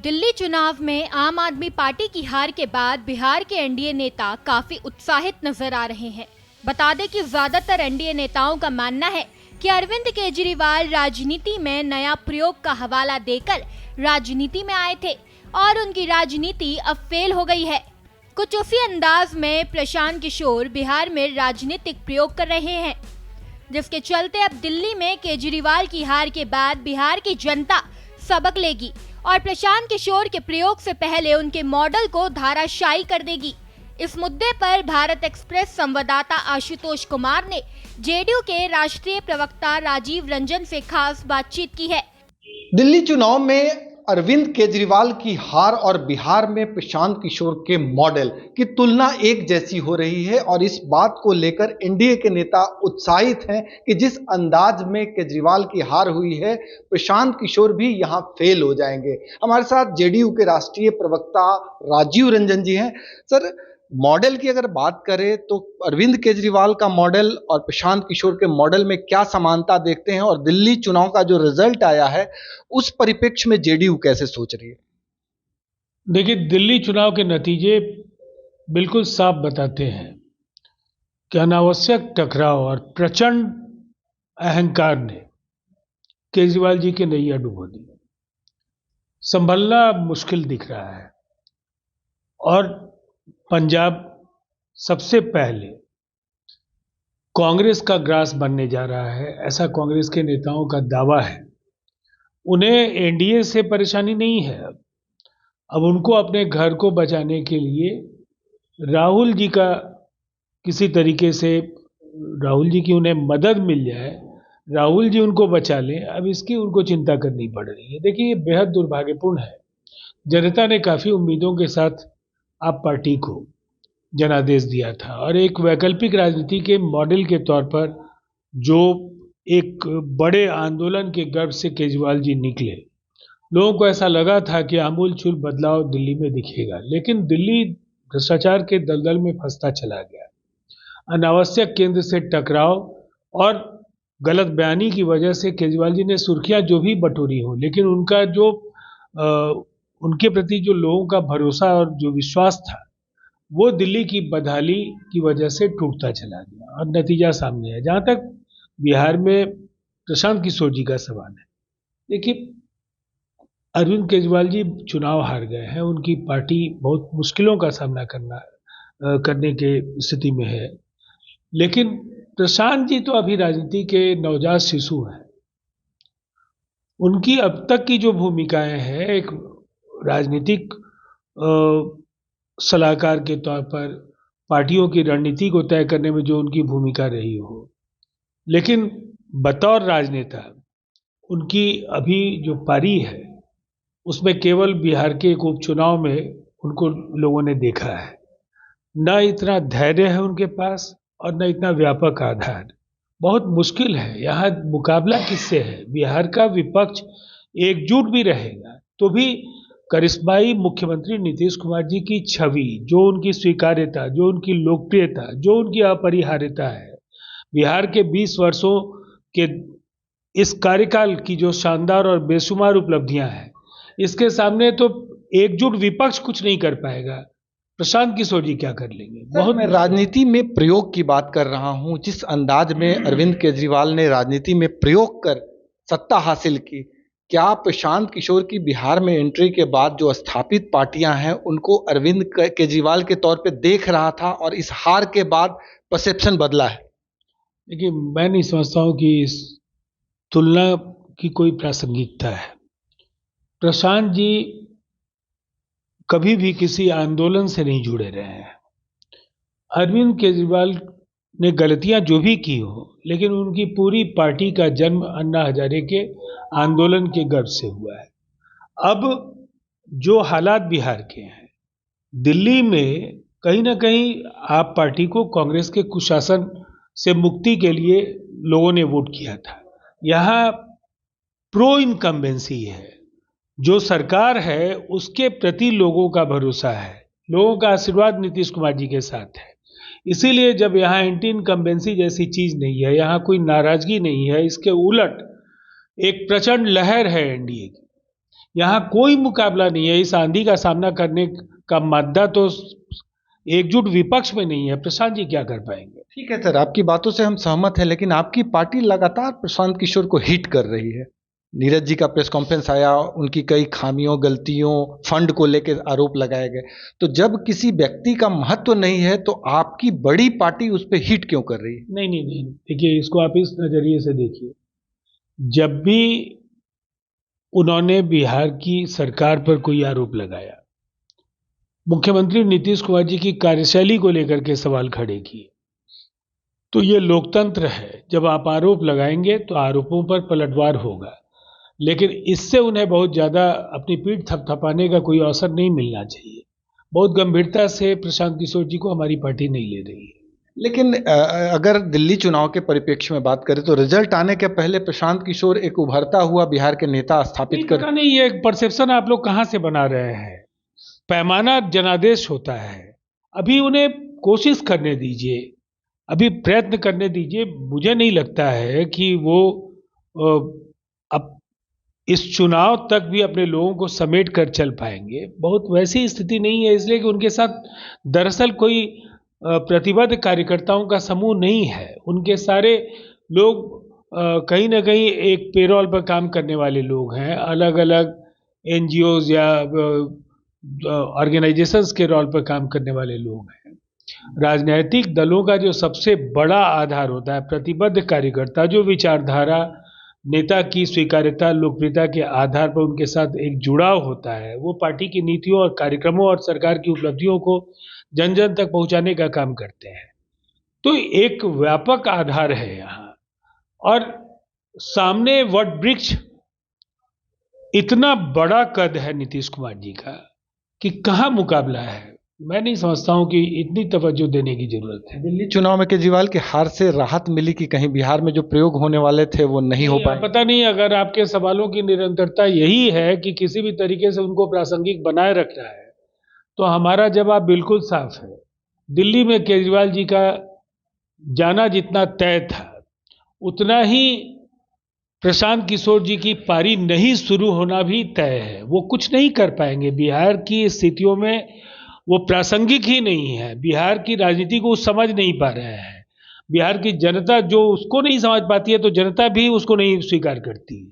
दिल्ली चुनाव में आम आदमी पार्टी की हार के बाद बिहार के एनडीए नेता काफी उत्साहित नजर आ रहे हैं। बता दें कि ज्यादातर एनडीए नेताओं का मानना है कि अरविंद केजरीवाल राजनीति में नया प्रयोग का हवाला देकर राजनीति में आए थे और उनकी राजनीति अब फेल हो गई है। कुछ उसी अंदाज में प्रशांत किशोर बिहार में राजनीतिक प्रयोग कर रहे हैं, जिसके चलते अब दिल्ली में केजरीवाल की हार के बाद बिहार की जनता सबक लेगी और प्रशांत किशोर के प्रयोग से पहले उनके मॉडल को धाराशायी कर देगी। इस मुद्दे पर भारत एक्सप्रेस संवाददाता आशुतोष कुमार ने जेडीयू के राष्ट्रीय प्रवक्ता राजीव रंजन से खास बातचीत की है। दिल्ली चुनाव में अरविंद केजरीवाल की हार और बिहार में प्रशांत किशोर के मॉडल की तुलना एक जैसी हो रही है और इस बात को लेकर एनडीए के नेता उत्साहित हैं कि जिस अंदाज में केजरीवाल की हार हुई है, प्रशांत किशोर भी यहां फेल हो जाएंगे। हमारे साथ जेडीयू के राष्ट्रीय प्रवक्ता राजीव रंजन जी हैं। सर, मॉडल की अगर बात करें तो अरविंद केजरीवाल का मॉडल और प्रशांत किशोर के मॉडल में क्या समानता देखते हैं और दिल्ली चुनाव का जो रिजल्ट आया है उस परिप्रेक्ष्य में जेडीयू कैसे सोच रही है? देखिए, दिल्ली चुनाव के नतीजे बिल्कुल साफ बताते हैं कि अनावश्यक टकराव और प्रचंड अहंकार ने केजरीवाल जी की नैया डुबो दी। संभलना मुश्किल दिख रहा है और पंजाब सबसे पहले कांग्रेस का ग्रास बनने जा रहा है, ऐसा कांग्रेस के नेताओं का दावा है। उन्हें एनडीए से परेशानी नहीं है। अब उनको अपने घर को बचाने के लिए राहुल जी का किसी तरीके से राहुल जी की उन्हें मदद मिल जाए, राहुल जी उनको बचा लें, अब इसकी उनको चिंता करनी पड़ रही है। देखिए, ये बेहद दुर्भाग्यपूर्ण है। जनता ने काफ़ी उम्मीदों के साथ आप पार्टी को जनादेश दिया था और एक वैकल्पिक राजनीति के मॉडल के तौर पर जो एक बड़े आंदोलन के गर्भ से केजरीवाल जी निकले, लोगों को ऐसा लगा था कि आमूलचूल बदलाव दिल्ली में दिखेगा, लेकिन दिल्ली भ्रष्टाचार के दलदल में फंसता चला गया। अनावश्यक केंद्र से टकराव और गलत बयानी की वजह से केजरीवाल जी ने सुर्खियां जो भी बटोरी हो, लेकिन उनका जो उनके प्रति जो लोगों का भरोसा और जो विश्वास था वो दिल्ली की बदहाली की वजह से टूटता चला गया और नतीजा सामने है। जहाँ तक बिहार में प्रशांत किशोर जी का सवाल है, देखिए, अरविंद केजरीवाल जी चुनाव हार गए हैं, उनकी पार्टी बहुत मुश्किलों का सामना करने के स्थिति में है, लेकिन प्रशांत जी तो अभी राजनीति के नवजात शिशु हैं। उनकी अब तक की जो भूमिकाएं हैं, एक राजनीतिक सलाहकार के तौर पर पार्टियों की रणनीति को तय करने में जो उनकी भूमिका रही हो, लेकिन बतौर राजनेता उनकी अभी जो पारी है उसमें केवल बिहार के एक उपचुनाव में उनको लोगों ने देखा है। न इतना धैर्य है उनके पास और न इतना व्यापक आधार। बहुत मुश्किल है। यहाँ मुकाबला किससे है? बिहार का विपक्ष एकजुट भी रहेगा तो भी करिश्माई मुख्यमंत्री नीतीश कुमार जी की छवि, जो उनकी स्वीकार्यता, जो उनकी लोकप्रियता, जो उनकी अपरिहार्यता है, बिहार के 20 वर्षों के इस कार्यकाल की जो शानदार और बेशुमार उपलब्धियां हैं, इसके सामने तो एकजुट विपक्ष कुछ नहीं कर पाएगा। प्रशांत किशोर जी क्या कर लेंगे? बहुत मैं राजनीति में प्रयोग की बात कर रहा हूं। जिस अंदाज में अरविंद केजरीवाल ने राजनीति में प्रयोग कर सत्ता हासिल की, क्या प्रशांत किशोर की बिहार में एंट्री के बाद जो स्थापित पार्टियां हैं उनको अरविंद केजरीवाल के तौर पे देख रहा था और इस हार के बाद परसेप्शन बदला है? देखिए, मैं नहीं समझता हूं कि इस तुलना की कोई प्रासंगिकता है। प्रशांत जी कभी भी किसी आंदोलन से नहीं जुड़े रहे हैं। अरविंद केजरीवाल ने गलतियां जो भी की हो, लेकिन उनकी पूरी पार्टी का जन्म अन्ना हजारे के आंदोलन के गर्भ से हुआ है। अब जो हालात बिहार के हैं, दिल्ली में कहीं ना कहीं आप पार्टी को कांग्रेस के कुशासन से मुक्ति के लिए लोगों ने वोट किया था। यहाँ प्रो इनकम्बेंसी है, जो सरकार है उसके प्रति लोगों का भरोसा है, लोगों का आशीर्वाद नीतीश कुमार जी के साथ है। इसीलिए जब यहाँ एंटी इनकम्बेंसी जैसी चीज नहीं है, यहाँ कोई नाराजगी नहीं है, इसके उलट एक प्रचंड लहर है एनडीए की, यहाँ कोई मुकाबला नहीं है। इस आंधी का सामना करने का मादा तो एकजुट विपक्ष में नहीं है। प्रशांत जी क्या कर पाएंगे? ठीक है सर, आपकी बातों से हम सहमत हैं, लेकिन आपकी पार्टी लगातार प्रशांत किशोर को हिट कर रही है। नीरज जी का प्रेस कॉन्फ्रेंस आया, उनकी कई खामियों, गलतियों, फंड को लेकर आरोप लगाए गए। तो जब किसी व्यक्ति का महत्व नहीं है तो आपकी बड़ी पार्टी उस पर हिट क्यों कर रही है? नहीं नहीं नहीं, देखिए इसको आप इस नजरिए से देखिए। जब भी उन्होंने बिहार की सरकार पर कोई आरोप लगाया, मुख्यमंत्री नीतीश कुमार जी की कार्यशैली को लेकर के सवाल खड़े किए, तो ये लोकतंत्र है। जब आप आरोप लगाएंगे तो आरोपों पर पलटवार होगा, लेकिन इससे उन्हें बहुत ज़्यादा अपनी पीठ थपथपाने का कोई अवसर नहीं मिलना चाहिए। बहुत गंभीरता से प्रशांत किशोर जी को हमारी पार्टी नहीं ले रही है। लेकिन अगर दिल्ली चुनाव के परिप्रेक्ष्य में बात करें तो रिजल्ट आने के पहले प्रशांत किशोर एक उभरता हुआ बिहार के नेता स्थापित कर, पता नहीं ये परसेप्शन आप लोग कहाँ से बना रहे हैं। पैमाना जनादेश होता है। अभी उन्हें कोशिश करने दीजिए, अभी प्रयत्न करने दीजिए। मुझे नहीं लगता है कि वो अब इस चुनाव तक भी अपने लोगों को समेट कर चल पाएंगे। बहुत वैसी स्थिति नहीं है, इसलिए कि उनके साथ दरअसल कोई प्रतिबद्ध कार्यकर्ताओं का समूह नहीं है। उनके सारे लोग कहीं ना कहीं एक पेरोल पर काम करने वाले लोग हैं। अलग अलग एनजीओज या ऑर्गेनाइजेशंस के रोल पर काम करने वाले लोग हैं। राजनीतिक दलों का जो सबसे बड़ा आधार होता है प्रतिबद्ध कार्यकर्ता, जो विचारधारा नेता की स्वीकार्यता, लोकप्रियता के आधार पर उनके साथ एक जुड़ाव होता है, वो पार्टी की नीतियों और कार्यक्रमों और सरकार की उपलब्धियों को जन जन तक पहुंचाने का काम करते हैं। तो एक व्यापक आधार है यहाँ। और सामने वट वृक्ष, इतना बड़ा कद है नीतीश कुमार जी का कि कहाँ मुकाबला है। मैं नहीं समझता हूं कि इतनी तवज्जो देने की जरूरत है। दिल्ली चुनाव में केजरीवाल की हार से राहत मिली कि कहीं बिहार में जो प्रयोग होने वाले थे वो नहीं हो पाए? पता नहीं, अगर आपके सवालों की निरंतरता यही है कि किसी भी तरीके से उनको प्रासंगिक बनाए रखना है, तो हमारा जवाब बिल्कुल साफ है। दिल्ली में केजरीवाल जी का जाना जितना तय था, उतना ही प्रशांत किशोर जी की पारी नहीं शुरू होना भी तय है। वो कुछ नहीं कर पाएंगे। बिहार की स्थितियों में वो प्रासंगिक ही नहीं है। बिहार की राजनीति को समझ नहीं पा रहे हैं। बिहार की जनता जो उसको नहीं समझ पाती है, तो जनता भी उसको नहीं स्वीकार करती है।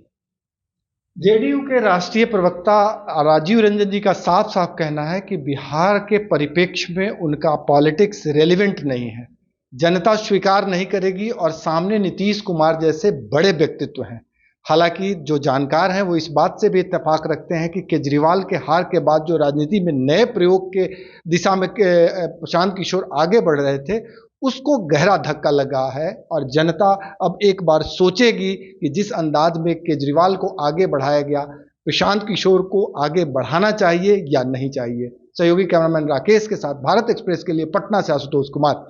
जेडीयू के राष्ट्रीय प्रवक्ता राजीव रंजन जी का साफ साफ कहना है कि बिहार के परिप्रेक्ष्य में उनका पॉलिटिक्स रेलिवेंट नहीं है, जनता स्वीकार नहीं करेगी और सामने नीतीश कुमार जैसे बड़े व्यक्तित्व हैं। हालांकि जो जानकार हैं वो इस बात से भी इत्तेफाक रखते हैं कि केजरीवाल के हार के बाद जो राजनीति में नए प्रयोग के दिशा में प्रशांत किशोर आगे बढ़ रहे थे, उसको गहरा धक्का लगा है और जनता अब एक बार सोचेगी कि जिस अंदाज में केजरीवाल को आगे बढ़ाया गया, प्रशांत किशोर को आगे बढ़ाना चाहिए या नहीं चाहिए। सहयोगी कैमरामैन राकेश के साथ भारत एक्सप्रेस के लिए पटना से आशुतोष कुमार।